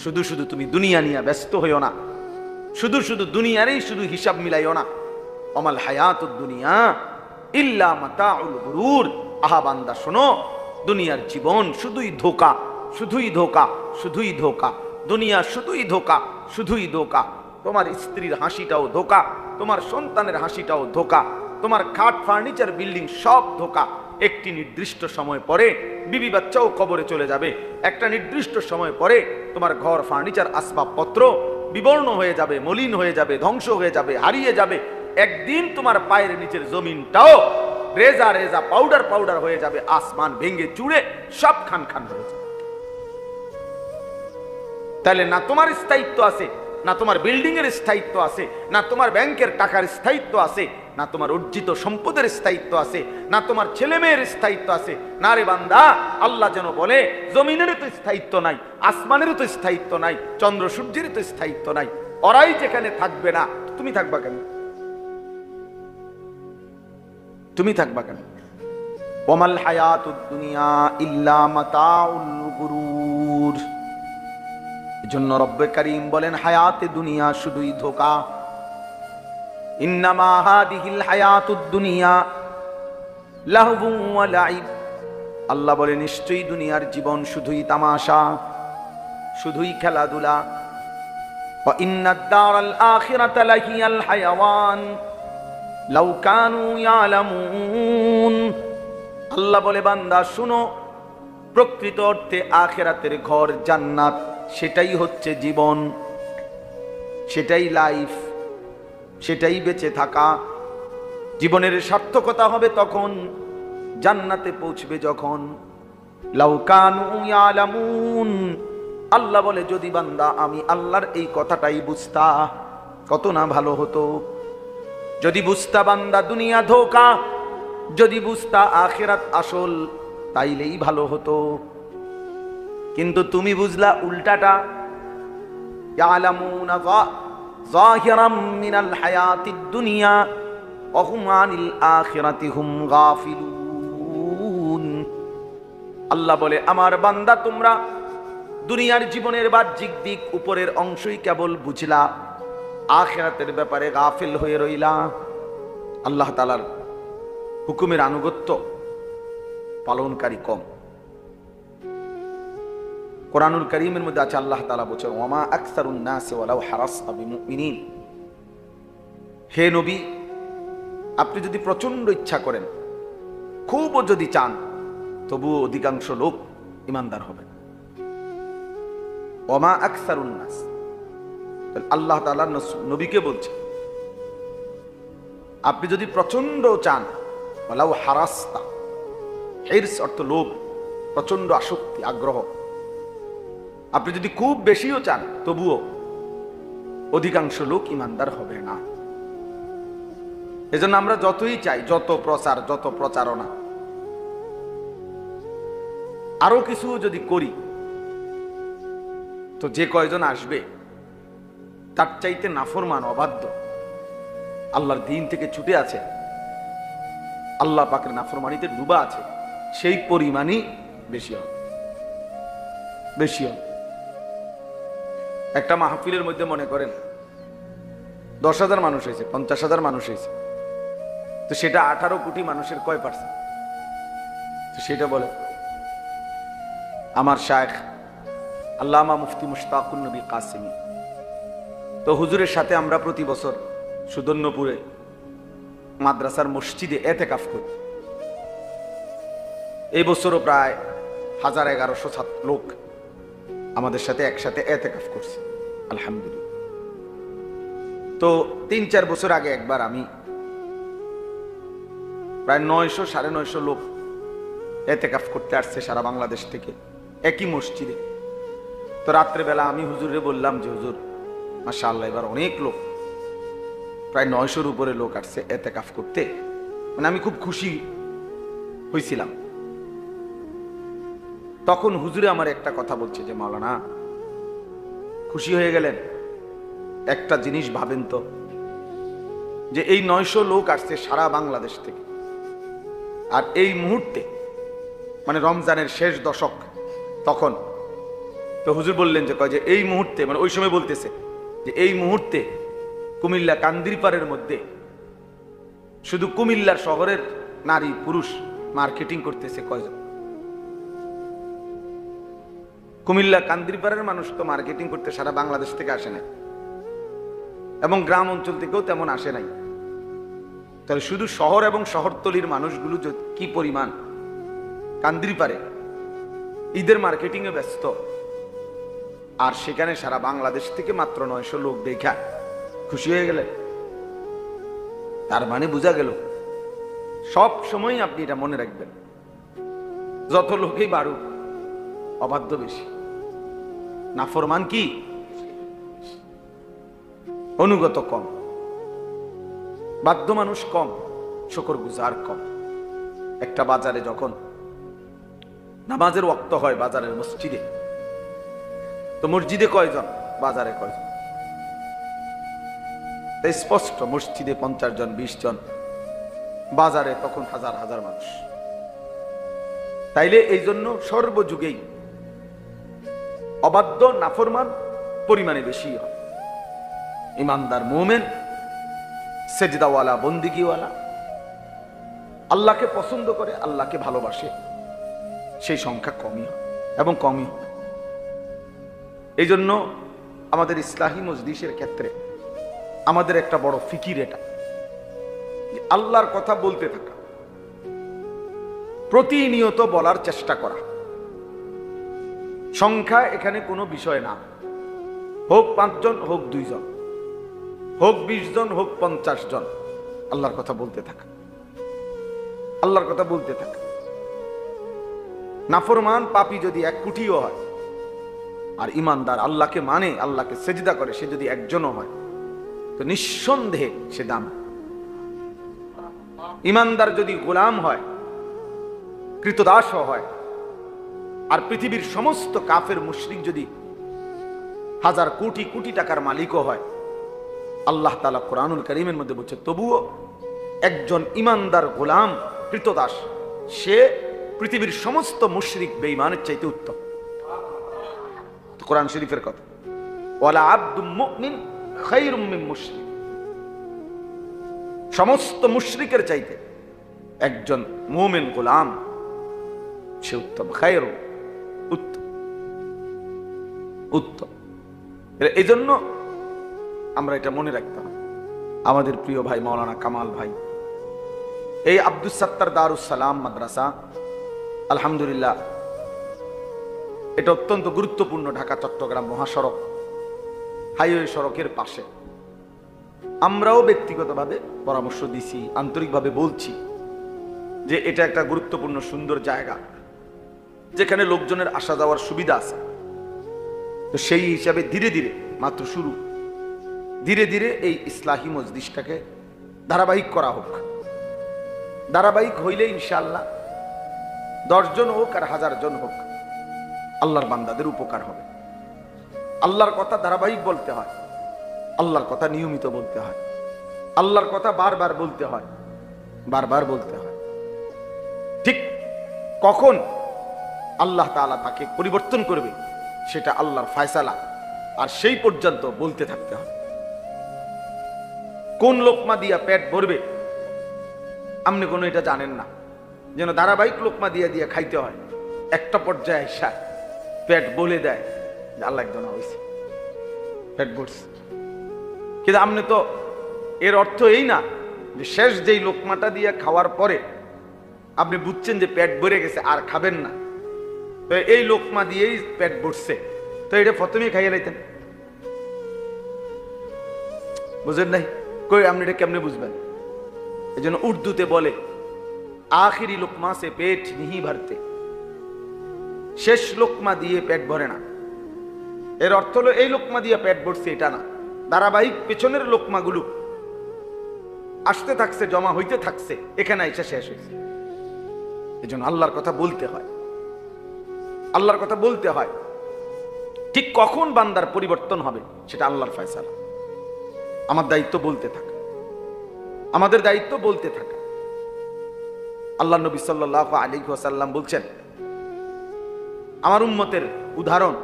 শুধু শুধু তুমি দুনিয়া নিয়ে ব্যস্ত হইও না, শুধু শুধু দুনিয়ারই শুধু হিসাব মিলাইও না। অমাল হায়াতুদ দুনিয়া ইল্লা মাতাউল গুরুর। আহা বান্দা শোনো, দুনিয়ার জীবন শুধুই ধোঁকা, শুধুই ধোঁকা, শুধুই ধোঁকা। দুনিয়া শুধুই ধোঁকা, শুধুই ধোঁকা। তোমার স্ত্রীর হাসিটাও ধোঁকা, তোমার সন্তানের হাসিটাও ধোঁকা, তোমার খাট ফার্নিচার বিল্ডিং সব ধোঁকা। একটি নির্দিষ্ট সময় পরে বিবি বাচ্চাও কবরে চলে যাবে। একটা নির্দিষ্ট সময় পরে তোমার ঘর ফার্নিচার আসবাবপত্র বিবর্ণ হয়ে যাবে, মলিন হয়ে যাবে, ধ্বংস হয়ে যাবে, হারিয়ে যাবে। একদিন তোমার পায়ের নিচের জমিনটাও রেজা রেজা পাউডার পাউডার হয়ে যাবে, আসমান ভেঙে চুড়ে সব খান খান হয়ে যাবে। তাহলে না তোমার স্থায়িত্ব আছে, না তোমার বিল্ডিং এর স্থায়িত্ব আছে, না তোমার ব্যাংকের টাকার স্থায়িত্ব আছে, না তোমার অর্জিত সম্পদের স্থায়িত্ব আছে, না তোমার ছেলে মেয়ের স্থায়িত্ব আছে। না রে বান্দা, আল্লাহ যেন বলে জমিনেরও তো স্থায়িত্ব নাই, আসমানেরও তো স্থায়িত্ব নাই, চন্দ্র সূর্যের তো স্থায়িত্ব নাই। ওরাই যেখানে থাকবে না, তুমি থাকবা কেন? তুমি থাকবা কেন? ওমাল হায়াতুদ দুনিয়া ইল্লা মাতাউল গুরুর। এজন্য রব্বে কারীম বলেন হায়াতে দুনিয়া শুধুই ধোঁকা। ইন্নামা হাদিহিল হায়াতুদ দুনিয়া লাহবুন ওয়া লাইব। আল্লাহ বলে নিশ্চয়ই দুনিয়ার জীবন শুধুই তামাশা, শুধুই খেলাধুলা। ওয়া ইন্নাদ দারাল আখিরাতা লাহিয়াল হায়াওয়ান লাউ কানু ইয়ালামুন। আল্লাহ বলে বান্দা শুনো, প্রকৃত অর্থে আখিরাতের ঘর জান্নাত, সেটাই হচ্ছে জীবন, সেটাই লাইফ, সেটাই বেঁচে থাকা। জীবনের সার্থকতা হবে তখন, জান্নাতে পৌঁছবে যখন। লাউ কানু ইয়ালামুন। আল্লাহ বলে যদি বান্দা আমি আল্লাহর এই কথাটাই বুঝতা, কত না ভালো হতো। যদি বুঝতা বান্দা দুনিয়া ধোঁকা, যদি বুঝতা আখিরাত আসল, তাইলেই ভালো হতো। কিন্তু তুমি বুঝলা উল্টাটা। ইয়ালামুনা যাহিরাম মিনাল হায়াতিদ দুনিয়া ওয়া হুম আনিল আখিরাতি হুম গাফিলুন। আল্লাহ বলে আমার বান্দা তোমরা দুনিয়ার জীবনের বাহ্যিক দিক উপরের অংশই কেবল বুঝলা, আখিরাতের ব্যাপারে গাফিল হয়ে রইলা। আল্লাহ তাআলার হুকুমের আনুগত্য পালনকারী কম। কোরআনুল কারীমের মধ্যে আছে আল্লাহ তাআলা বলেছেন ওয়ামা আকসারুন নাসি ওয়ালাউ হারাসতা বিমুমিনিন। হে নবী, আপনি যদি প্রচন্ড ইচ্ছা করেন, খুবও যদি চান, তবুও অধিকাংশ লোক ইমানদার হবে। ওয়ামা আকসারুন নাস, আল্লাহ তাআলা নবীকে বলছে আপনি যদি প্রচন্ড চান, ওয়ালাউ হারাসতা, হিরস অর্থ লোভ, প্রচন্ড আসক্তি, আগ্রহ, আপনি যদি খুব বেশিও চান, তবুও অধিকাংশ লোক ইমানদার হবে না। এজন্য আমরা যতই চাই, যত প্রচার, যত প্রচারণা, আরো কিছু যদি করি, তো যে কয়জন আসবে তার চাইতে নাফরমান, অবাধ্য, আল্লাহর দ্বীন থেকে ছুটে আছে, আল্লাহ পাকের নাফরমানিতে ডুবা আছে, সেই পরিমাণই বেশি হবে, বেশি হবে। একটা মাহফিলের মধ্যে মনে করেন 10,000 মানুষ হয়েছে, 50,000 মানুষ হয়েছে, তো সেটা 18 কোটি মানুষের কয় %? তো সেটা বলে আমার শায়েখ আল্লামা মুফতি মুশতাকুন নবী কাসেমি। তো হুজুরের সাথে আমরা প্রতি বছর সুদর্ণপুরে মাদ্রাসার মসজিদে এতেকাফ করি। এই বছরও প্রায় 1100 লোক আমাদের সাথে একসাথে এতেকাফ করছে, আলহামদুলিল্লাহ। তো 3-4 বছর আগে একবার আমি প্রায় 900-950 লোক এতেকাফ করতে আসছে সারা বাংলাদেশ থেকে, একই মসজিদে। তো রাত্রেবেলা আমি হুজুরে বললাম যে হুজুর মাশাআল্লাহ এবার অনেক লোক, প্রায় 900-র উপরে লোক আসছে এতেকাফ করতে, মানে আমি খুব খুশি হয়েছিলাম। তখন হুজুরে আমার একটা কথা বলছে যে মাওলানা, খুশি হয়ে গেলেন, একটা জিনিস ভাবেন তো, যে এই 900 লোক আসছে সারা বাংলাদেশ থেকে, আর এই মুহূর্তে মানে রমজানের শেষ দশক, তখন তো হুজুর বললেন যে কয় যে এই মুহূর্তে, মানে ওই সময় বলতেছে যে এই মুহূর্তে কুমিল্লা কান্দিরপাড়ের মধ্যে শুধু কুমিল্লার শহরের নারী পুরুষ মার্কেটিং করতেছে কয়জন? কুমিল্লা কান্দিরপাড়ের মানুষ তো মার্কেটিং করতে সারা বাংলাদেশ থেকে আসে না, এবং গ্রাম অঞ্চল থেকেও তেমন আসে নাই। তাহলে শুধু শহর এবং শহরতলির মানুষগুলো কি পরিমাণ কান্দিরপাড়ে ঈদের মার্কেটিং এ ব্যস্ত, আর সেখানে সারা বাংলাদেশ থেকে মাত্র 900 লোক দেখা খুশি হয়ে গেলেন। তার মানে বোঝা গেল, সব সময় আপনি এটা মনে রাখবেন, যত লোকেই বাড়ুক অবাধ্য বেশি, নাফরমান কি অনুগত কম, বাধ্য মানুষ কম, শুকরগুজার কম। একটা বাজারে যখন নামাজের ওয়াক্ত হয়, বাজারের মসজিদে, তো মসজিদে কয়জন, বাজারে কয়জন? স্পষ্ট, মসজিদে 50 জন 20 জন, বাজারে তখন হাজার হাজার মানুষ। তাইলে এই জন্য সর্বযুগেই অবাধ্য নাফরমান পরিমাণে বেশি হয়। ইমানদার মুমিন, সেজদাওয়ালা, বন্দিগিওয়ালা, আল্লাহকে পছন্দ করে, আল্লাহকে ভালোবাসে, সেই সংখ্যা কমই হয় এবং কমই হবে। এই জন্য আমাদের ইসলাহি মজলিসের ক্ষেত্রে আমাদের একটা বড় ফিকির এটা, যে আল্লাহর কথা বলতে থাকা, প্রতিনিয়ত বলার চেষ্টা করা। সংখ্যা এখানে কোনো বিষয় না, হোক 5 জন, হোক 2 জন, হোক 20 জন, হোক 50 জন, আল্লাহর কথা বলতে থাকা, আল্লাহর কথা বলতে থাকা। নাফরমান পাপী যদি 1 কোটিও হয়, আর ইমানদার আল্লাহকে মানে, আল্লাহকে সেজদা করে, সে যদি 1 জনও হয়, তো নিঃসন্দেহে সে দাম। ইমানদার যদি গোলাম হয়, কৃতদাসও হয়, আর পৃথিবীর সমস্ত কাফের মুশরিক যদি হাজার কোটি কোটি টাকার মালিকও হয়, আল্লাহ তাআলা কোরআনুল কারীমের মধ্যে বলছে তবুও একজন ইমানদার গোলাম কৃতদাস সে পৃথিবীর সমস্ত মুশরিক বেঈমানের চাইতে উত্তম। কোরআন শরীফের কথা, ওয়ালা আবদুম মুমিন খায়রুম মিন মুশরিক, সমস্ত মুশরিকের চাইতে একজন মুমিন গোলাম সে উত্তম, খায়রু, উত্তম, উত্তম। এই জন্য আমরা এটা মনে রাখতে হবে। আমাদের প্রিয় ভাই মাওলানা কামাল ভাই, এই আব্দুস সাত্তার দারুস সালাম মাদ্রাসা, আলহামদুলিল্লাহ, এটা অত্যন্ত গুরুত্বপূর্ণ ঢাকা চট্টগ্রাম মহাসড়ক, হাইওয়ে সড়কের পাশে। আমরাও ব্যক্তিগতভাবে পরামর্শ দিছি, আন্তরিকভাবে বলছি যে এটা একটা গুরুত্বপূর্ণ সুন্দর জায়গা, যেখানে লোকজনের আসা যাওয়ার সুবিধা আছে। তো সেই হিসাবে ধীরে ধীরে, মাত্র শুরু, ধীরে ধীরে এই ইসলাহি মজলিসটাকে ধারাবাহিক করা হোক। ধারাবাহিক হইলে ইনশাআল্লাহ 10 জন হোক আর 1000 জন হোক, আল্লাহর বান্দাদের উপকার হবে। আল্লাহর কথা ধারাবাহিক বলতে হয়, আল্লাহর কথা নিয়মিত বলতে হয়, আল্লাহর কথা বারবার বলতে হয়, বারবার বলতে হয়। ঠিক কখন আল্লাহ তাআলা তাকে পরিবর্তন করবে সেটা আল্লাহর ফয়সালা, আর সেই পর্যন্ত বলতে থাকতে হবে। কোন লোকমা দিয়া পেট ভরবে আপনি কোনো এটা জানেন না, যেন ধারাবাহিক লোকমা দিয়া দিয়া খাইতে হয়। একটা পর্যায়ে এসে পেট বলে দেয় যে আল্লাহ একদম হয়েছে, পেট ভরছে। কিন্তু আপনি তো, এর অর্থ এই না যে শেষ যেই লোকমাটা দিয়ে খাওয়ার পরে আপনি বুঝছেন যে পেট ভরে গেছে আর খাবেন না, তো এই লোকমা দিয়েই পেট ভরছে, তো এটা প্রথমেই খাইয়ে লাইতেন। বুঝেন নাই? কই আপনি এটা কেমনে বুঝবেন? এই জন্য উর্দুতে বলে আখিরি লোকমা সে পেট নিহি ভরতে, শেষ লোকমা দিয়ে পেট ভরে না। এর অর্থ হলো এই লোকমা দিয়ে পেট ভরছে এটা না, ধারাবাহিক পেছনের লোকমাগুলো আসতে থাকছে, জমা হইতে থাকছে, এখানে এসে শেষ হয়েছে। এই জন্য আল্লাহর কথা বলতে হয়, আল্লাহর কথা বলতে হয়। ঠিক কখন বান্দার পরিবর্তন হবে সেটা আল্লাহর ফয়সালা। আমার দায়িত্ব বলতে থাকা, আমাদের দায়িত্ব বলতে থাকা। আল্লাহ নবী সাল্লাল্লাহু আলাইহি ওয়াসাল্লাম বলছেন, আমার উম্মতের উদাহরণ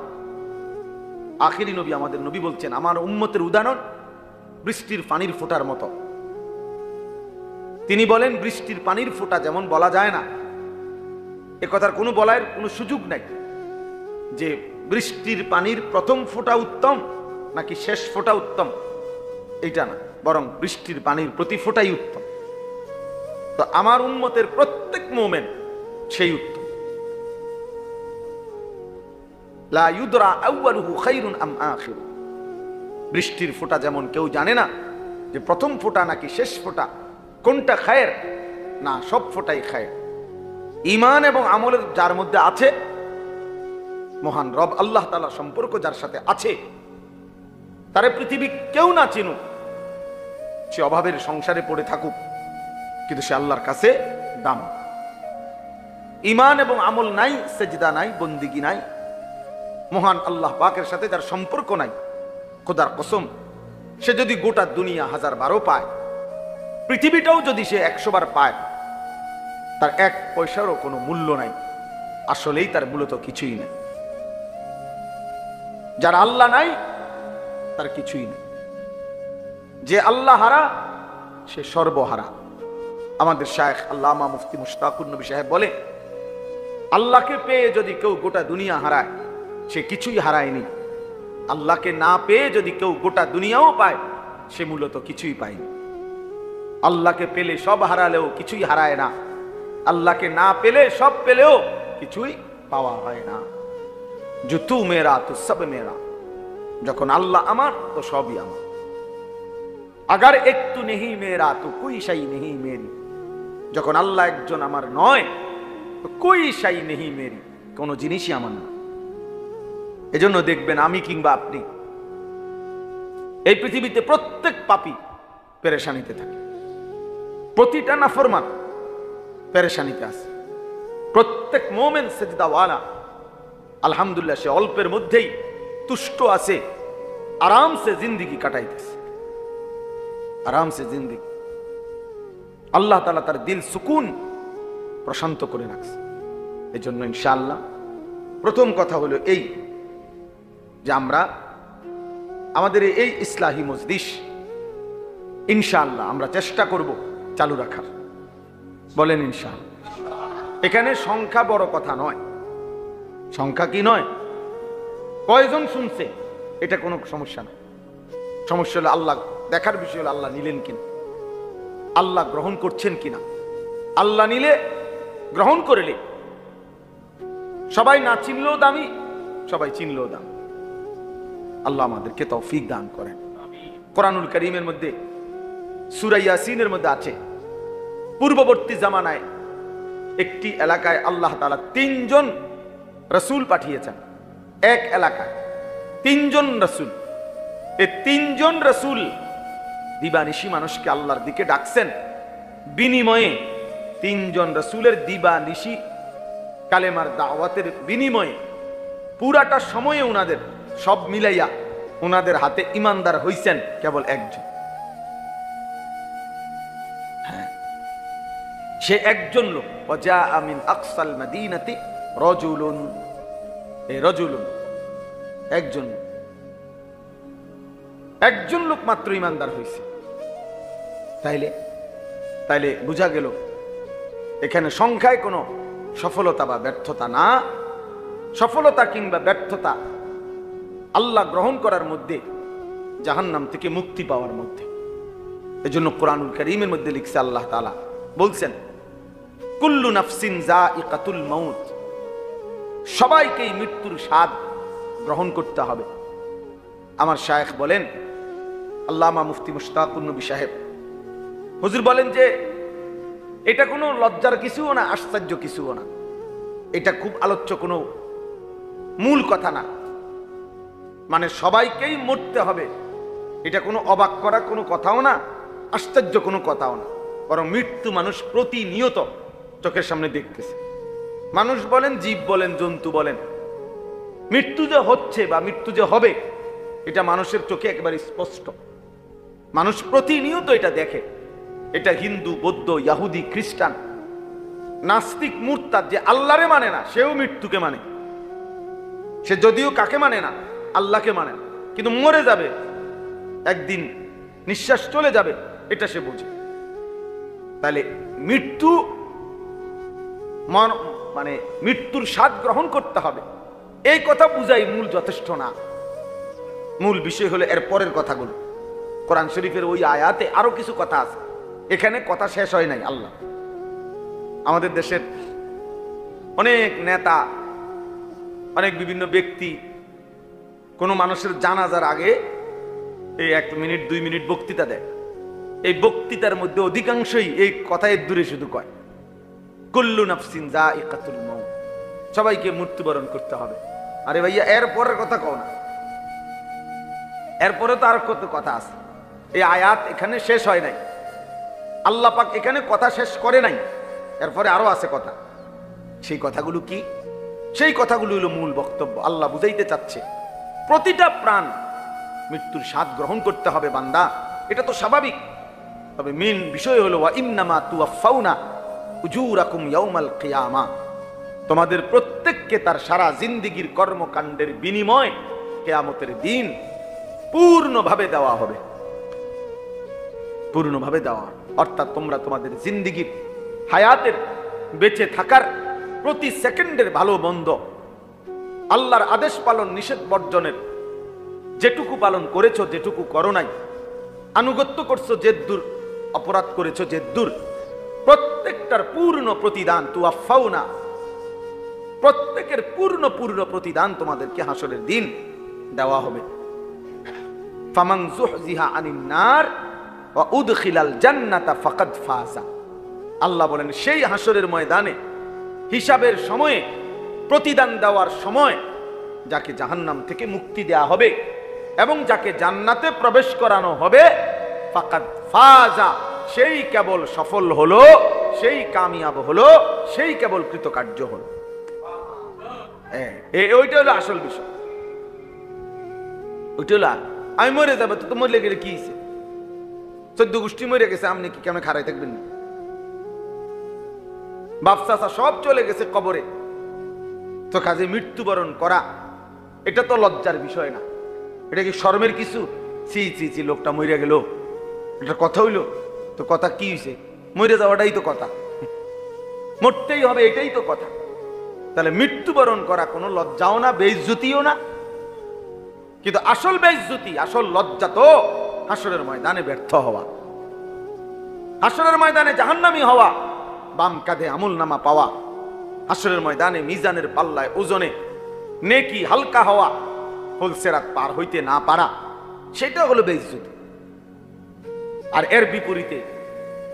আখিরি নবী, আমাদের নবী বলছেন আমার উম্মতের উদাহরণ বৃষ্টির পানির ফোঁটার মতো। তিনি বলেন বৃষ্টির পানির ফোঁটা যেমন বলা যায় না, এ কথার কোনো বলার কোনো সুযোগ নাই যে বৃষ্টির পানির প্রথম ফোঁটা উত্তম নাকি শেষ ফোঁটা উত্তম, এইটা না, বরং বৃষ্টির পানির প্রতি ফোঁটাই উত্তম। তো আমার উম্মতের প্রত্যেক মোমেন সেই উত্তম। লা ইউদরা আউয়ালুহু খায়রুন আম আখিরু। বৃষ্টির ফোঁটা যেমন কেউ জানে না যে প্রথম ফোঁটা নাকি শেষ ফোঁটা, কোনটা খায়ের, না সব ফোঁটাই খায়ের। ঈমান এবং আমলের যার মধ্যে আছে, মহান রব আল্লাহ তাআলা সম্পর্ক যার সাথে আছে, তারে পৃথিবী কেউ না চিনুক, সে অভাবের সংসারে পড়ে থাকুক, কিন্তু সে আল্লাহর কাছে দাম। ঈমান এবং আমল নাই, সেজদা নাই, বন্দিগি নাই, মহান আল্লাহ পাকের সাথে যার সম্পর্ক নাই, খোদার কসম সে যদি গোটা দুনিয়া 1000 পায়, পৃথিবীটাও যদি সে 100 বার পায়, তার 1 পয়সারও কোনো মূল্য নাই, আসলেই তার মূলত কিছুই নেই। যার আল্লাহ নাই তার কিছুই নেই। যে আল্লাহ হারা সে সর্বহারা। আমাদের শায়েখ আল্লামা মুফতি মুশতাকুর নবী সাহেব বলে, আল্লাহকে পেয়ে যদি কেউ গোটা দুনিয়া হারায় সে কিছুই হারায়নি, আল্লাহকে না পেয়ে যদি কেউ গোটা দুনিয়াও পায় সে মূলত কিছুই পায়নি। আল্লাহকে পেলে সব হারালেও কিছুই হারায় না, আল্লাহকে না পেলে সব পেলেও কিছুই পাওয়া হয় না। जो तू मेरा तो सब मेरा, যখন আল্লাহ আমার তো সবই আমার। अगर एक तू नहीं मेरा तो कोई शई नहीं मेरी, যখন আল্লাহ একজন আমার নয় তো कोई शई नहीं मेरी, কোনো জিনিসই আমার না। এজন্য দেখবেন আমি কিংবা আপনি এই পৃথিবীতে প্রত্যেক পাপী পেরেশানিতে থাকে, প্রতিটা নাফরমান পেরেশানিতে আছে। প্রত্যেক মুমিন সিজদাওয়ালা আলহামদুলিল্লাহ সে অল্পের মধ্যেই তুষ্ট আছে, আরামসে জিন্দেগি কাটাইতেছে, আরামসে জিন্দেগি। আল্লাহ তাআলা তার দিল সুকুন প্রশান্ত করে রাখছে। এই জন্য ইনশাআল্লাহ প্রথম কথা হলো এই যে আমরা আমাদের এই ইসলাহি মজলিস ইনশাআল্লাহ আমরা চেষ্টা করব চালু রাখার। বলেন ইনশাআল্লাহ। এখানে সংখ্যা বড় কথা নয়, সংখ্যা কি নয়, কয়জন শুনছে এটা কোনো সমস্যা না। সমস্যা হলো আল্লাহ দেখার বিষয় হলো আল্লাহ নিলেন কিনা, আল্লাহ গ্রহণ করছেন কিনা। আল্লাহ নিলে গ্রহণ করলে সবাই না চিনলেও দামি, সবাই চিনলেও দামি। আল্লাহ আমাদেরকে তৌফিক দান করেন। কোরআনুল কারীমের মধ্যে সূরা ইয়াসিনের মধ্যে আছে, পূর্ববর্তী জামানায় একটি এলাকায় আল্লাহ তাআলা 3 জন রাসূল পাঠিয়েছেন। এক এলাকায় 3 জন রাসূল, এই 3 জন রাসূল দিবানিশি মানুষকে আল্লাহর দিকে ডাকছেন। বিনিময়ে 3 জন রাসূলের দিবানিশি কালেমার দাওয়াতের বিনিময়ে পুরাটা সময়ে উনাদের সব মিলাইয়া উনাদের হাতে ইমানদার হইছেন কেবল একজন। সে একজন লোক, ওয়াজা মিন আকসাল মাদিনাতি রাজুলুন, এই রাজুলুন একজন লোক মাত্র ইমানদার হইছে। তাইলে বোঝা গেল এখানে সংখ্যায় কোনো সফলতা বা ব্যর্থতা না। সফলতা কিংবা ব্যর্থতা আল্লাহ গ্রহণ করার মধ্যে, জাহান্নাম থেকে মুক্তি পাওয়ার মধ্যে। এজন্য কোরআনুল কারীমের মধ্যে লিখছে আল্লাহ তাআলা বলছেন, কুল্লু নাফসিন যায়িকাতুল মাউত, সবাইকেই মৃত্যুর স্বাদ গ্রহণ করতে হবে। আমার শায়েখ বলেন, আল্লামা মুফতি মুশতাকুর নবী সাহেব হুজুর বলেন যে এটা কোনো লজ্জার কিছুও না, আশ্চর্য কিছুও না, এটা খুব আলোচ্য কোনো মূল কথা না। মানে সবাইকেই মরতে হবে, এটা কোনো অবাক করা কোনো কথাও না, আশ্চর্য কোনো কথাও না, বরং মৃত্যু মানুষ প্রতিনিয়ত চোখের সামনে দেখতেছে। মানুষ বলেন, জীব বলেন, জন্তু বলেন, মৃত্যু যে হচ্ছে বা মৃত্যু যে হবে এটা মানুষের চোখে একেবারে স্পষ্ট। মানুষ প্রতিনিয়ত এটা দেখে। এটা হিন্দু, বৌদ্ধ, ইহুদি, খ্রিস্টান, নাস্তিক, মুরতাদ, যে আল্লাহরে মানে না সেও মৃত্যুকে মানে। সে যদিও কাকে মানে না, আল্লাহকে মানে না, কিন্তু মরে যাবে একদিন, নিঃশ্বাস চলে যাবে, এটা সে বুঝে। তাহলে মৃত্যু মানে মৃত্যুর স্বাদ গ্রহণ করতে হবে, এই কথা বুঝাই মূল যথেষ্ট না। মূল বিষয় হলো এর পরের কথাগুলো। কোরআন শরীফের ওই আয়াতে আরো কিছু কথা আছে, এখানে কথা শেষ হয় নাই। আল্লাহ আমাদের দেশের অনেক নেতা, অনেক বিভিন্ন ব্যক্তি কোনো মানুষের জানাজার আগে এই 1 মিনিট 2 মিনিট বক্তৃতা দেয়। এই বক্তৃতার মধ্যে অধিকাংশই এই কথায় দূরে শুধু কয় কুল্লু নাফসিন যায়িকাতুল মাউত, সবাইকে মৃত্যুবরণ করতে হবে। আরে ভাইয়া, এর পরের কথা কও না, এরপরে তো আর কত কথা আছে। এই আয়াত এখানে শেষ হয় নাই, আল্লাহ পাক এখানে কথা শেষ করে নাই, এরপরে আরো আছে কথা। সেই কথাগুলো কি? সেই কথাগুলো হলো মূল বক্তব্য। আল্লাহ বুঝাইতে চাচ্ছে প্রতিটা প্রাণ মৃত্যুর স্বাদ গ্রহণ করতে হবে বান্দা, এটা তো স্বাভাবিক। তবে মেন বিষয় হলো ওয়া ইন্নামা তুওয়াফাউনা উজুরাকুম ইয়াউমাল কিয়ামা, তোমাদের প্রত্যেককে তার সারা জিন্দেগীর কর্মকাণ্ডের বিনিময় কিয়ামতের দিন পূর্ণভাবে দেওয়া হবে, পূর্ণভাবে দেওয়া। অর্থাৎ তোমরা তোমাদের জিন্দেগীর হায়াতের বেঁচে থাকার প্রতি সেকেন্ডের ভালো মন্দ, আল্লাহর আদেশ পালন নিষেধ বর্জনের যেটুকু পালন করেছো, যেটুকু করো নাই, আনুগত্য করছো যেদূর, অপরাধ করেছো যেদূর, প্রত্যেকটার পূর্ণ প্রতিদান তুওয়াফাউনা, প্রত্যেকের পূর্ণ প্রতিদান তোমাদেরকে হাসরের দিন দেওয়া হবে। ফামান যুহজিহা আনিন নার ওয়া উদখিলাল জান্নাতা ফাকাদ ফাজা। আল্লাহ বলেন সেই হাসরের ময়দানে হিসাবের সময়ে, প্রতিদান দেওয়ার সময় যাকে জাহান্নাম থেকে মুক্তি দেয়া হবে এবং যাকে জান্নাতে প্রবেশ করানো হবে, ফাকাদ ফাজা, সেই কেবল সফল হলো, সেই কামিয়াব হলো, সেই কেবল কৃতকার্য হলো। ওইটা হলো আসল বিষয়। ওইটা হলো আমি মরে যাবো, তো মরে গেলে কি হয়েছে? 14 গোষ্ঠী মরে গেছে, আপনি কি কেমন খাড়াই থাকবেন? বাপ চাচা সব চলে গেছে কবরে, তো কাজে মৃত্যুবরণ করা এটা তো লজ্জার বিষয় না, এটা কি শরমের কিছু? চি চি চি, লোকটা মরে গেল, এটা কথা হইলো? তো কথা কি হয়েছে? মরে যাওয়াটাই তো কথা, মরতেই হবে, এটাই তো কথা। তাহলে মৃত্যুবরণ করা কোনো লজ্জাও না, বেইজ্জতিও না। কিন্তু আসল বেইজ্জতি, আসল লজ্জা তো হাসরের ময়দানে ব্যর্থ হওয়া, হাসরের ময়দানে জাহান্নামী হওয়া, বাম কাঁধে আমলনামা পাওয়া, হাসরের ময়দানে মিজানের পাল্লায় ওজনে নেকি হালকা হওয়া, ফুলসিরাত পার হইতে না পারা, সেটা হলো বেইজ্জতি। আর এর বিপরীতে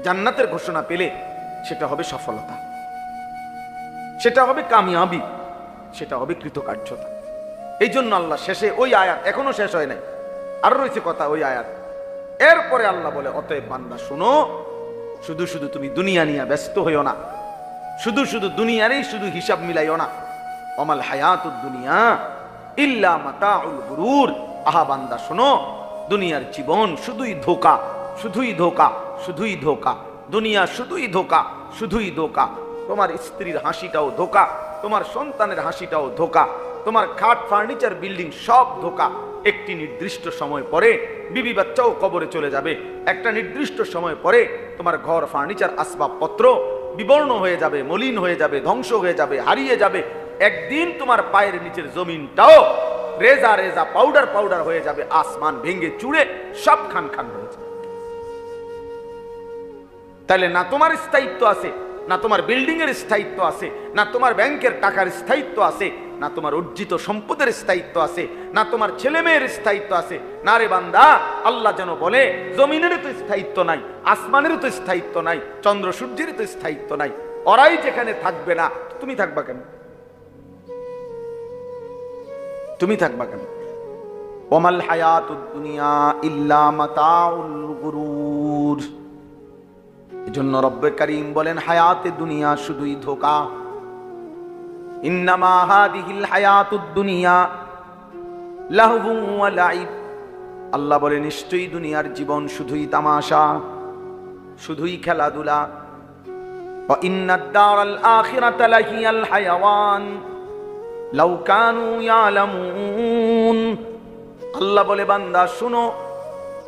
জান্নাতের ঘোষণা পেলে সেটা হবে সফলতা, সেটা হবে কামিয়াবি, সেটা হবে কৃতকার্যতা। এই জন্য আল্লাহ শেষে ওই আয়াত, এখনো শেষ হয় নাই, আরো রয়েছে কথা ওই আয়াত। এরপরে আল্লাহ বলে অতএব বান্দা শোনো, শুধু শুধু তুমি দুনিয়া নিয়ে ব্যস্ত হইও না, শুধু শুধু দুনিয়ারই শুধু হিসাব মিলাইও না। অমাল হায়াতুদ দুনিয়া ইল্লা মাতাউল গুরুর। আহা বান্দা শোনো, দুনিয়ার জীবন শুধুই ধোঁকা, শুধুই ধোঁকা, শুধুই ধোঁকা। দুনিয়া শুধুই ধোঁকা, শুধুই ধোঁকা। তোমার স্ত্রীর হাসিটাও ধোঁকা, তোমার সন্তানের হাসিটাও ধোঁকা, তোমার খাট ফার্নিচার বিল্ডিং সব ধোঁকা। একটি নির্দিষ্ট সময় পরে বিবি বাচ্চাও কবরে চলে যাবে, একটা নির্দিষ্ট সময় পরে তোমার ঘর ফার্নিচার আসবাবপত্র বিবর্ণ হয়ে যাবে, মলিন হয়ে যাবে, ধ্বংস হয়ে যাবে, হারিয়ে যাবে। একদিন তোমার পায়ের নিচের জমিনটাও রেজা রেজা পাউডার পাউডার হয়ে যাবে, আসমান ভেঙে চুড়ে সব খান খান হয়ে যাবে। তাহলে না তোমার স্থায়িত্ব আছে, না তোমার বিল্ডিং এর স্থায়িত্ব আছে, না তোমার ব্যাংকের টাকার স্থায়িত্ব আছে, না তোমার অর্জিত সম্পদের স্থায়িত্ব আছে, না তোমার ছেলে মেয়ের স্থায়িত্ব আছে। না রে বান্দা, আল্লাহ যেন বলে জমিনেরও তো স্থায়িত্ব নাই, আসমানেরও তো স্থায়িত্ব নাই, চন্দ্র সূর্যের তো স্থায়িত্ব নাই। ওরাই যেখানে থাকবে না, তুমি থাকবা কেন? তুমি থাকবা কেন? ওমাল হায়াতুদ দুনিয়া ইল্লা মাতাউল গুরুর। এজন্য রব্বে কারীম বলেন হায়াতে দুনিয়া শুধুই ধোঁকা। ইন্নামা হাদিহিল হায়াতুদ দুনিয়া লাহবুন ওয়া লাইব। আল্লাহ বলে নিশ্চয়ই দুনিয়ার জীবন শুধুই তামাশা, শুধুই খেলাধুলা। ওয়া ইন্নাদ দারাল আখিরাতা লাহিয়াল হায়াওয়ান লাউ কানু ইয়ালামুন। আল্লাহ বলে বান্দা শুনো,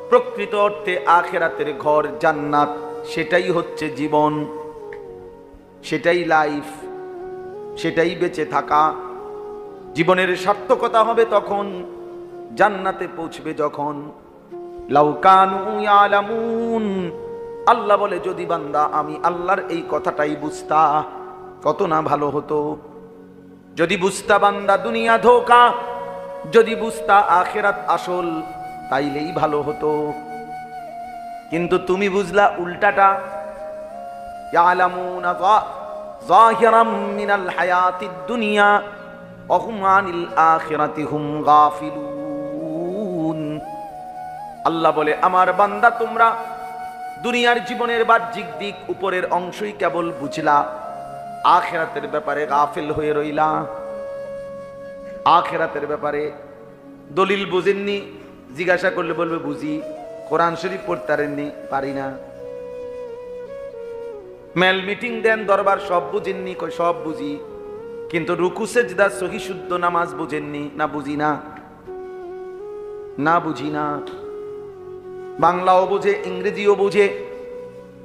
প্রকৃত অর্থে আখিরাতের ঘর জান্নাত, সেটাই হচ্ছে জীবন, সেটাই লাইফ, সেটাই বেঁচে থাকা। জীবনের সার্থকতা হবে তখন, জান্নাতে পৌঁছবে যখন। লাউ কানু ইয়ালামুন, আল্লাহ বলে যদি বান্দা আমি আল্লাহর এই কথাটাই বুঝতা কত না ভালো হতো। যদি বুঝতা বান্দা দুনিয়া ধোঁকা, যদি বুঝতা আখিরাত আসল, তাইলেই ভালো হতো। কিন্তু তুমি বুঝলা উল্টাটা। ইয়ালামুনা যাহিরাম মিনাল হায়াতিদ দুনিয়া ওয়া হুম আনিল আখিরাতি হুম গাফিলুন। আল্লাহ বলে আমার বান্দা তোমরা দুনিয়ার জীবনের বাহ্যিক দিক উপরের অংশই কেবল বুঝলা, আখিরাতের ব্যাপারে গাফিল হয়ে রইলা। আখিরাতের ব্যাপারে দলিল বুঝেননি, জিজ্ঞাসা করলে বলবে বুঝি। কোরআন শরীফ পড়তে পারেননি, পারি না। মেল মিটিং দেন, দরবার সব বুঝেননি, কই সব বুঝি। কিন্তু রুকু সেজদা সহি শুদ্ধ নামাজ বুঝেননি, না বুঝি না, না বুঝি না। বাংলাও বুঝে, ইংরেজিও বুঝে,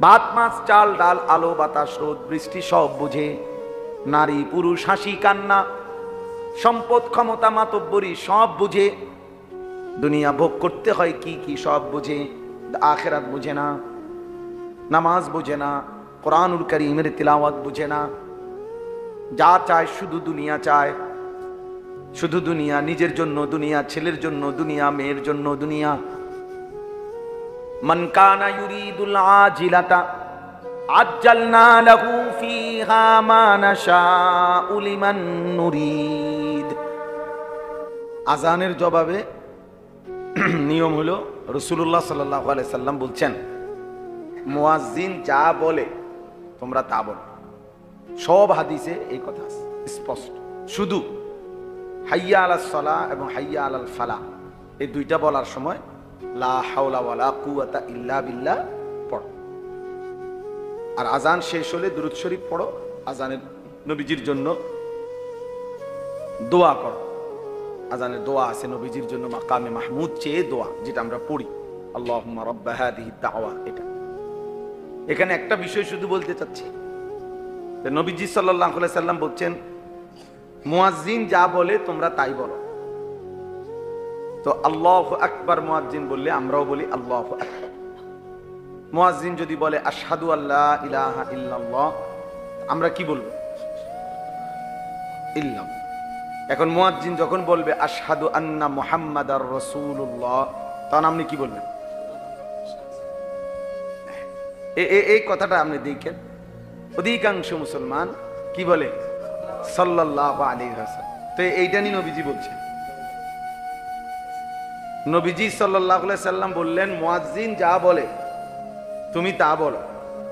ভাত মাছ চাল ডাল আলো বাতাস রোদ বৃষ্টি সব বুঝে। নারী পুরুষ হাসি কান্না সম্পদ ক্ষমতা মাতব্বরি সব বুঝে। দুনিয়া ভোগ করতে হয় কি কি সব বুঝে, আখিরাত বুঝে না। নামাজ বুঝে না, কোরআনুল কারীমের তিলাওয়াত বুঝে না। যা চায় শুধু দুনিয়া চায়, শুধু দুনিয়া, নিজের জন্য দুনিয়া, ছেলের জন্য দুনিয়া, মেয়ের জন্য দুনিয়া। মান কানা ইউরিদুল আজিলাতা আজ্জালনা লাহু ফিহা মা নাশাউ লিমান নুরিদ। আজানের জবাবে নিয়ম হলো রাসূলুল্লাহ সাল্লাল্লাহু আলাইহি সাল্লাম বলছেন, মুয়াজ্জিন যা বলে তোমরা তা বলো। সব হাদিসে এই কথা স্পষ্ট। শুধু হাইয়া আলাস সালাহ এবং হাইয়া আলাল ফালাহ এই দুইটা বলার সময় লা হাওলা ওয়ালা কুওয়াতা ইল্লা বিল্লাহ পড়ো। আর আজান শেষ হলে দুরূদ শরীফ পড়ো। আজানের নবীজির জন্য দোয়া করো। আজানের দোয়া আছে নবীজির জন্য, মাকামে মাহমুদ চেয়ে দোয়া, যেটা আমরা পড়ি, আল্লাহুম্মা রাব্বা হাযিহিদ দাওয়া। এটা এখানে একটা বিষয় শুধু বলতে চাচ্ছি, নবীজি সাল্লাল্লাহু আলাইহি সাল্লাম বলছেন মুয়াজ্জিন যা বলে তোমরা তাই বলো। তো আল্লাহু আকবার মুয়াজ্জিন বললে আমরাও বলি আল্লাহু আকবার। মুয়াজ্জিন যদি বলে আশহাদু আল্লা ইলাহা ইল্লাল্লাহ, আমরা কি বলবো? ইল্লাল্লাহ। এখন মুয়াজ্জিন যখন বলবে আশহাদু আন্না মুহাম্মাদার রাসূলুল্লাহ, তখন আপনি কি বলবেন? এই কথাটা আপনি দেখেন, অধিকাংশ মুসলমান কি বলে? সাল্লাল্লাহু আলাইহি ওয়াসাল্লাম। তো এইটা নিয়ে নবীজি বলছেন। নবীজি সাল্লাল্লাহু আলাইহি সাল্লাম বললেন মুয়াজ্জিন যা বলে তুমি তা বলো।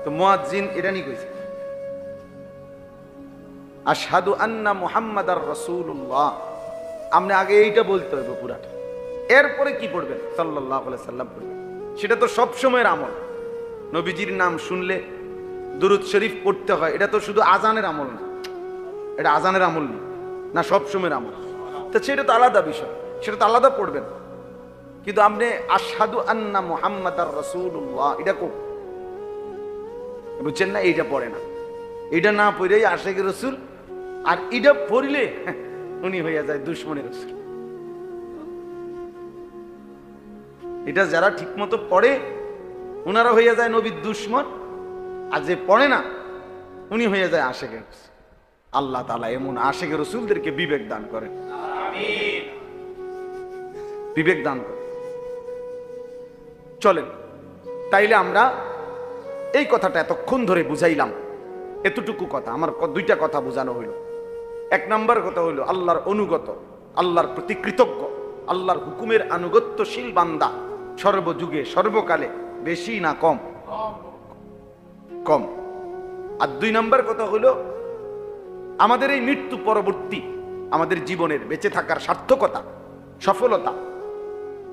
তো মুয়াজ্জিন এটা নিয়ে কইছে আশহাদু আন্না মুহাম্মাদার রাসূলুল্লাহ। আপনি আগে এইটা বলতে হবে পুরাটা, এরপরে কি পড়বেন? সাল্লাল্লাহু আলাইহি সাল্লাম পড়বেন। সেটা তো সব সময়ের আমল। নবীজির নাম শুনলে দুরূদ শরীফ পড়তে হয়, এটা তো শুধু আজানের আমল না, এটা আজানের আমল না, সব সময়ের আমল। তো সেটা তো আলাদা বিষয়, সেটা তো আলাদা পড়বেন। কিন্তু আপনি আশহাদু আন্না মুহাম্মাদার রাসূলুল্লাহ এটা কো বুঝছেন না? এইটা পড়ে না, এটা না পড়েই আশিকের রাসূল, আর এটা পড়লে উনি হইয়া যায় দুশমনের রাসূল। এটা যারা ঠিক মতো পড়ে উনারা হইয়া যায় নবীর দুশমন, আর যে পড়ে না উনি হইয়া যায় আশিকের রাসূল। আল্লাহ তাআলা এমন আশিকের রাসূলদেরকে বিবেক দান করেন, আমিন। বিবেক দান করেন। চলেন তাইলে আমরা এই কথাটা এতক্ষণ ধরে বুঝাইলাম। এতটুকু কথা আমার দুইটা কথা বোঝানো হইল। এক নম্বর কথা হইল আল্লাহর অনুগত, আল্লাহর প্রতি কৃতজ্ঞ, আল্লাহর হুকুমের আনুগত্যশীল বান্দা সর্বযুগে সর্বকালে বেশি না কম? কম। আর দুই নম্বর কথা হইল আমাদের এই মৃত্যু পরবর্তী আমাদের জীবনের বেঁচে থাকার সার্থকতা, সফলতা।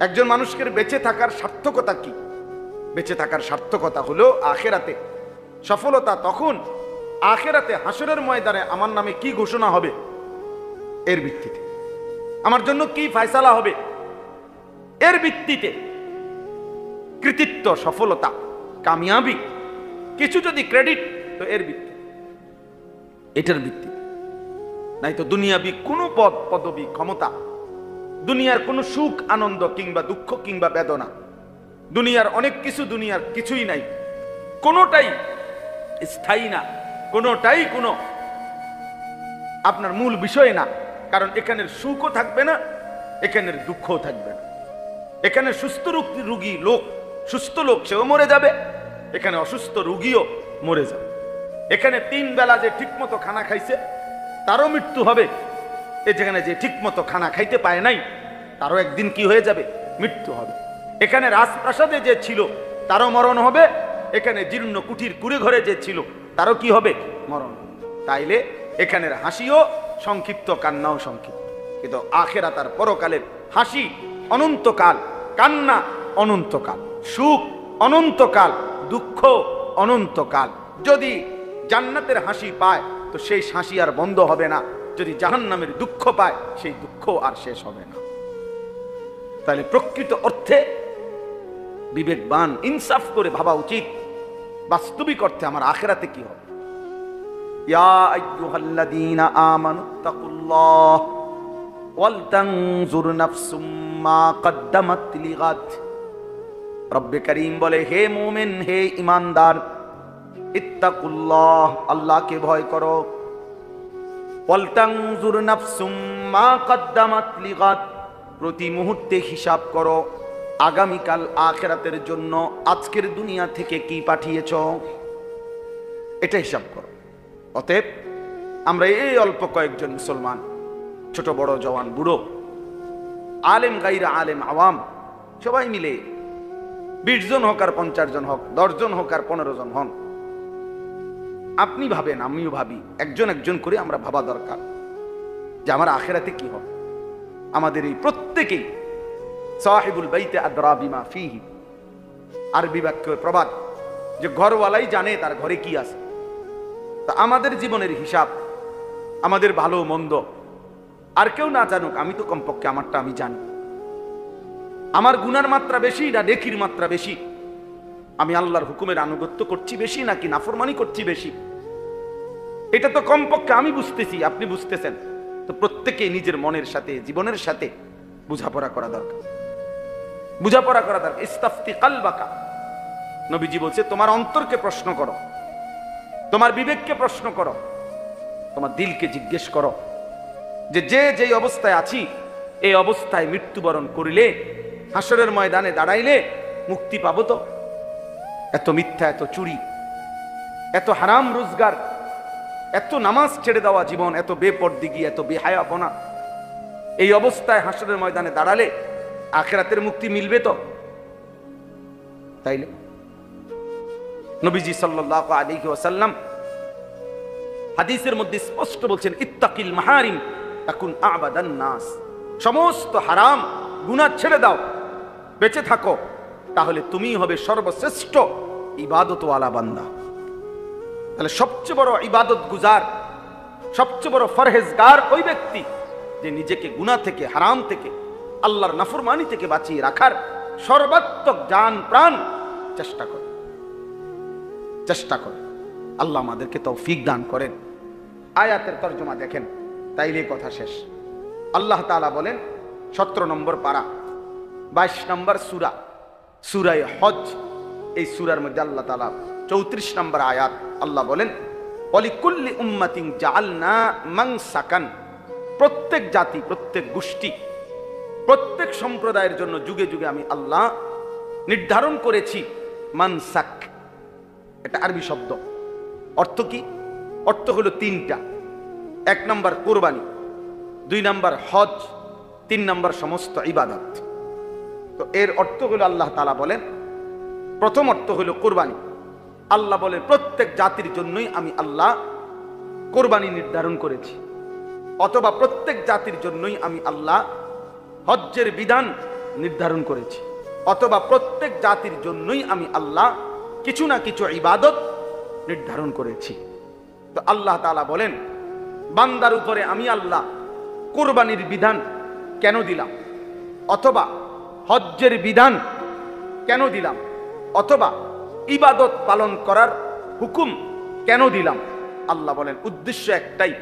একজন মানুষকে বেঁচে থাকার সার্থকতা কি? বেঁচে থাকার সার্থকতা হলো আখিরাতে সফলতা। তখন আখিরাতে হাসরের ময়দানে আমার নামে কি ঘোষণা হবে, এর ভিত্তিতে আমার জন্য কি ফয়সালা হবে, এর ভিত্তিতে কৃতিত্ব, সফলতা, কামিয়াবি, কিছু যদি ক্রেডিট, তো এর ভিত্তি, এটার ভিত্তি। নাই তো দুনিয়াবি কোনো পদ, পদবি, ক্ষমতা, দুনিয়ার কোনো সুখ, আনন্দ কিংবা দুঃখ কিংবা বেদনা, দুনিয়ার অনেক কিছু, দুনিয়ার কিছুই নাই, কোনোটাই স্থায়ী না, কোনোটাই কোনো আপনার মূল বিষয় না। কারণ এখানের সুখও থাকবে না, এখানের দুঃখও থাকবে না। এখানে সুস্থ রোগী লোক, সুস্থ লোক সেও মরে যাবে, এখানে অসুস্থ রোগীও মরে যাবে। এখানে 3 বেলা যে ঠিকমতো খানা খাইছে তারও মৃত্যু হবে, যেখানে যে ঠিকমতো খানা খাইতে পায় নাই তারও একদিন কি হয়ে যাবে, মৃত্যু হবে। এখানে রাজপ্রাসাদে যে ছিল তারও মরণ হবে, এখানে জীর্ণ কুঠির কুড়ে ঘরে যে ছিল তারও কি হবে, মরণ। তাইলে এখানের হাসিও সংক্ষিপ্ত, কান্নাও সংক্ষিপ্ত, কিন্তু আখেরাত আর পরকালের হাসি অনন্তকাল, কান্না অনন্তকাল, সুখ অনন্তকাল, দুঃখ অনন্তকাল। যদি জান্নাতের হাসি পায় তো সেই হাসি আর বন্ধ হবে না, যদি জাহান্নামের দুঃখ পায় সেই দুঃখ আর শেষ হবে না। তাহলে প্রকৃত অর্থে বিবেকবান, ইনসাফ করে ভাবা উচিত, বাস্তবিক অর্থে আমার আখিরাতে কি হবে। ইয়া আইয়ুহাল্লাযীনা আমানুত্তাকুল্লাহ ওয়াল তানজুর নাফসুম মা কদ্দামাত লিগাদ। রব্বে করিম বলে, হে মুমিন, হে ঈমানদার, ইত্তাকুল্লাহ, আল্লাহকে ভয় করো। ওয়াল তানজুর নাফসুম মা কদ্দামাত লিগাদ, প্রতি মুহূর্তে হিসাব করো আগামীকাল আখিরাতের জন্য আজকের দুনিয়া থেকে কি পাঠিয়েছ, এটা হিসাব করো। অতএব আমরা এই অল্প কয়েকজন মুসলমান, ছোট বড়, জওয়ান বুড়ো, আলেম গাইরা আলেম, আওয়াম, সবাই মিলে 20 জন হোক আর 50 জন হোক, 10 জন হোক আর 15 জন হন, আপনি ভাবেন, আমিও ভাবি, একজন একজন করে আমরা ভাবা দরকার যে আমার আখিরাতে কি হবে। আমাদের এই প্রত্যেকেই সাহিবুল বাইতে আদরা বিমা ফিহি, আরবি বাক্য প্রবাদ যে ঘরওয়ালাই জানে তার ঘরে কি আছে। তা আমাদের জীবনের হিসাব, আমাদের ভালো মন্দ আর কেউ না জানুক, আমি তো কমপক্ষে আমারটা আমি জানি। আমার গুনার মাত্রা বেশি না নেকির মাত্রা বেশি, আমি আল্লাহর হুকুমের আনুগত্য করছি বেশি নাকি নাফরমানি করছি বেশি, এটা তো কমপক্ষে আমি বুঝতেছি, আপনি বুঝতেছেন। তো প্রত্যেকে নিজের মনের সাথে, জীবনের সাথে বোঝাপড়া করা দরকার, বোঝাপড়া করা দরকার। ইস্তাফতি কালবাকা, নবীজি বলছে, তোমার অন্তরকে প্রশ্ন করো, তোমার বিবেককে প্রশ্ন করো, তোমার দিলকে জিজ্ঞেস করো যে যেই অবস্থায় আছি, এই অবস্থায় মৃত্যুবরণ করিলে, হাসরের ময়দানে দাঁড়াইলে মুক্তি পাবো তো? এত মিথ্যা, এত চুরি, এত হারাম রোজগার, এত নামাজ ছেড়ে দেওয়া জীবন, এত বেপরদিগি, এত বেহায়াপনা, এই অবস্থায় হাসরের ময়দানে দাঁড়ালে আখিরাতের মুক্তি মিলবে তো? তাইলে নবীজি সাল্লাল্লাহু আলাইহি ওয়াসাল্লাম হাদিসের মধ্যে স্পষ্ট বলছেন, ইত্তাকিল মাহারিম তাকুন আবাদান নাস, সমস্ত হারাম গুনাহ ছেড়ে দাও, বেঁচে থাকো, তাহলে তুমি হবে সর্বশ্রেষ্ঠ ইবাদতওয়ালা বান্দা। তাহলে সবচেয়ে বড় ইবাদত গুজার, সবচেয়ে বড় ফরহেজগার ওই ব্যক্তি যে নিজেকে গুনাহ থেকে, হারাম থেকে, আল্লাহর নাফরমানি থেকে বাঁচিয়ে রাখার সর্বাত্মক জান প্রাণ চেষ্টা করে, চেষ্টা করে। আল্লাহ আমাদেরকে তৌফিক দান করেন। আয়াতের তরজমা দেখেন, তাইলে কথা শেষ। আল্লাহ তাআলা বলেন 17 নম্বর পারা, 22 নম্বর সূরা, সূরায়ে হজ। এই সূরার মধ্যে আল্লাহ তাআলা 34 নম্বর আয়াত, আল্লাহ বলেন, ওয়ালিকুল্লি উম্মাতিন জাআলনা মানসাকান, প্রত্যেক জাতি, প্রত্যেক গোষ্ঠী, প্রত্যেক সম্প্রদায়ের জন্য যুগে যুগে আমি আল্লাহ নির্ধারণ করেছি মানসাক। এটা আরবি শব্দ, অর্থ কি? অর্থ হলো 3টা। 1 নম্বর কুরবানি, 2 নম্বর হজ, 3 নম্বর সমস্ত ইবাদত। তো এর অর্থ হলো, আল্লাহ তাআলা বলেন, প্রথম অর্থ হলো কুরবানি। আল্লাহ বলেন প্রত্যেক জাতির জন্যই আমি আল্লাহ কুরবানি নির্ধারণ করেছি, অথবা প্রত্যেক জাতির জন্যই আমি আল্লাহ হজ্জের বিধান নির্ধারণ করেছি, অথবা প্রত্যেক জাতির জন্যই আমি আল্লাহ কিছু না কিছু ইবাদত নির্ধারণ করেছি। তো আল্লাহ তাআলা বলেন, বান্দার উপরে আমি আল্লাহ কুরবানির বিধান কেন দিলাম, অথবা হজ্জের বিধান কেন দিলাম, অথবা ইবাদত পালন করার হুকুম কেন দিলাম? আল্লাহ বলেন উদ্দেশ্য একটাই,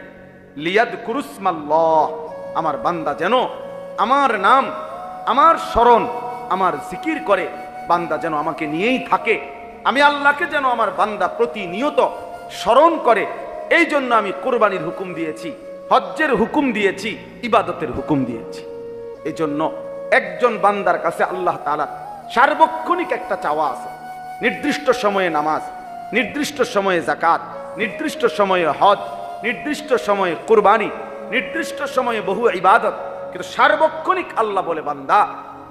লিয়াযকুরুসমাল্লাহ, আমার বান্দা যেন আমার নাম, আমার স্মরণ, আমার জিকির করে, বান্দা যেন আমাকে নিয়েই থাকে, আমি আল্লাহকে যেন আমার বান্দা প্রতিনিয়ত স্মরণ করে। এই জন্য আমি কোরবানির হুকুম দিয়েছি, হজ্জের হুকুম দিয়েছি, ইবাদতের হুকুম দিয়েছি। এই জন্য একজন বান্দার কাছে আল্লাহ তাআলা সার্বক্ষণিক একটা চাওয়া আছে। নির্দিষ্ট সময়ে নামাজ, নির্দিষ্ট সময়ে যাকাত, নির্দিষ্ট সময়ে হজ, নির্দিষ্ট সময়ে কুরবানি, নির্দিষ্ট সময়ে বহু ইবাদত, কিন্তু সার্বক্ষণিক আল্লাহ বলে, বান্দা